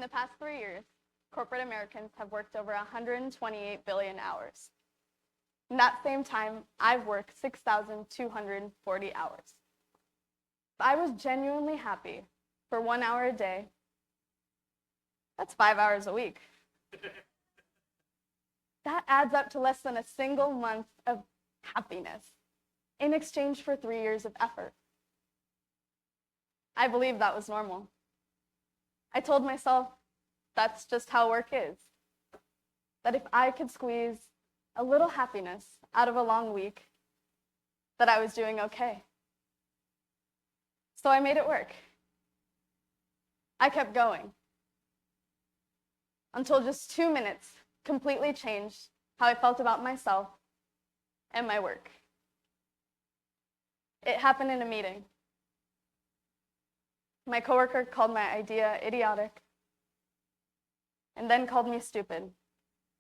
the past 3 years, corporate Americans have worked over 128 billion hours. In that same time, I've worked 6,240 hours. If I was genuinely happy for 1 hour a day, that's 5 hours a week. That adds up to less than a single month of happiness in exchange for 3 years of effort. I believed that was normal. I told myself that's just how work is. That if I could squeeze a little happiness out of a long week, that I was doing okay. So I made it work. I kept going until just 2 minutes completely changed how I felt about myself and my work. It happened in a meeting. My coworker called my idea idiotic and then called me stupid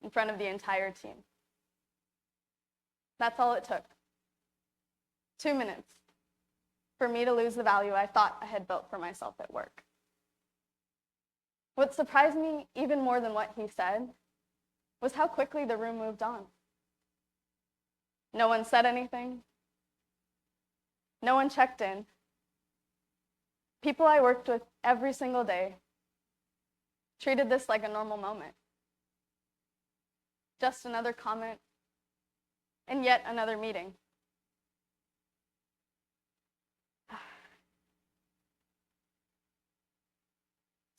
in front of the entire team. That's all it took. 2 minutes for me to lose the value I thought I had built for myself at work. What surprised me even more than what he said was how quickly the room moved on. No one said anything. No one checked in. People I worked with every single day treated this like a normal moment. Just another comment, and yet another meeting.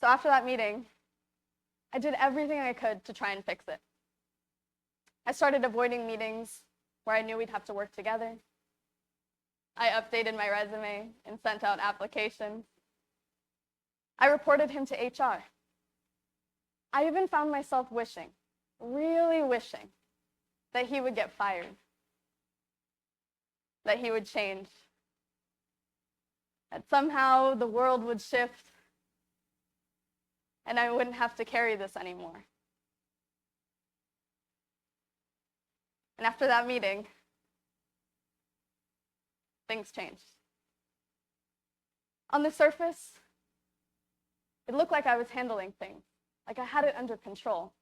So after that meeting, I did everything I could to try and fix it. I started avoiding meetings where I knew we'd have to work together. I updated my resume and sent out applications. I reported him to HR. I even found myself wishing, really wishing, that he would get fired, that he would change, that somehow the world would shift and I wouldn't have to carry this anymore. And after that meeting, things changed. On the surface, it looked like I was handling things, like I had it under control.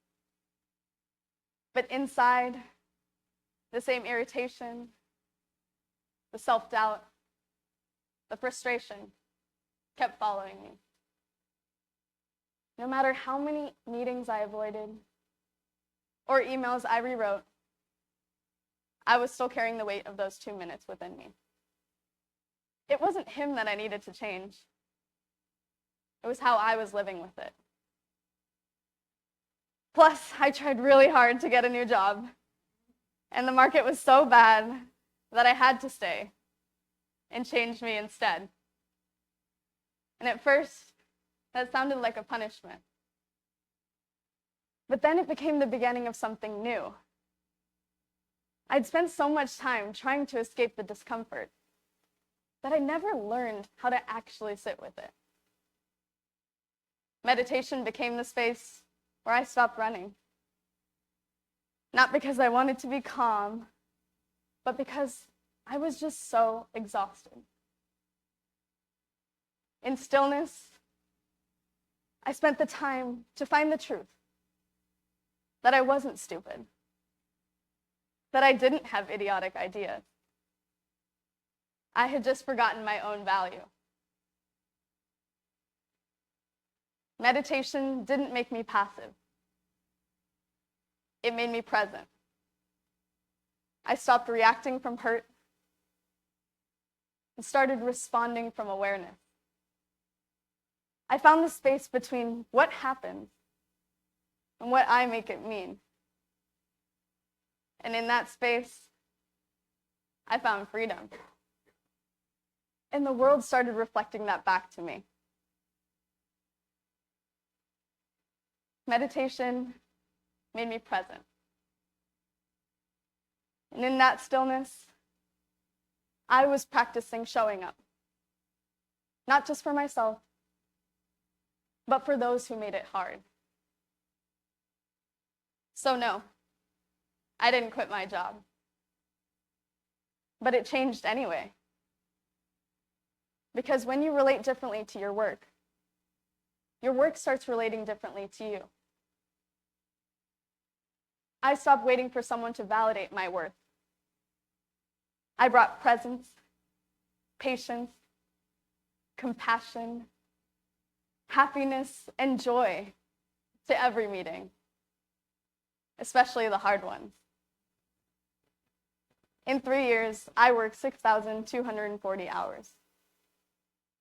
But inside, the same irritation, the self-doubt, the frustration kept following me. No matter how many meetings I avoided or emails I rewrote, I was still carrying the weight of those 2 minutes within me. It wasn't him that I needed to change. It was how I was living with it. Plus, I tried really hard to get a new job, and the market was so bad that I had to stay and change me instead. And at first, that sounded like a punishment. But then it became the beginning of something new. I'd spent so much time trying to escape the discomfort that I never learned how to actually sit with it. Meditation became the space where I stopped running. Not because I wanted to be calm, but because I was just so exhausted. In stillness, I spent the time to find the truth, that I wasn't stupid, that I didn't have idiotic ideas. I had just forgotten my own value. Meditation didn't make me passive. It made me present. I stopped reacting from hurt and started responding from awareness. I found the space between what happens and what I make it mean. And in that space, I found freedom. And the world started reflecting that back to me. Meditation made me present. And in that stillness, I was practicing showing up. Not just for myself, but for those who made it hard. So no, I didn't quit my job. But it changed anyway. Because when you relate differently to your work, your work starts relating differently to you. I stopped waiting for someone to validate my worth. I brought presence, patience, compassion, happiness, and joy to every meeting, especially the hard ones. In 3 years, I worked 6,240 hours.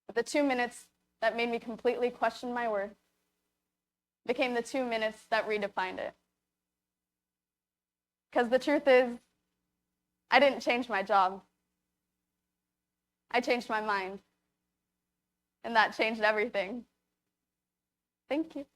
But the 2 minutes that made me completely question my worth became the 2 minutes that redefined it. Because the truth is, I didn't change my job. I changed my mind. And that changed everything. Thank you.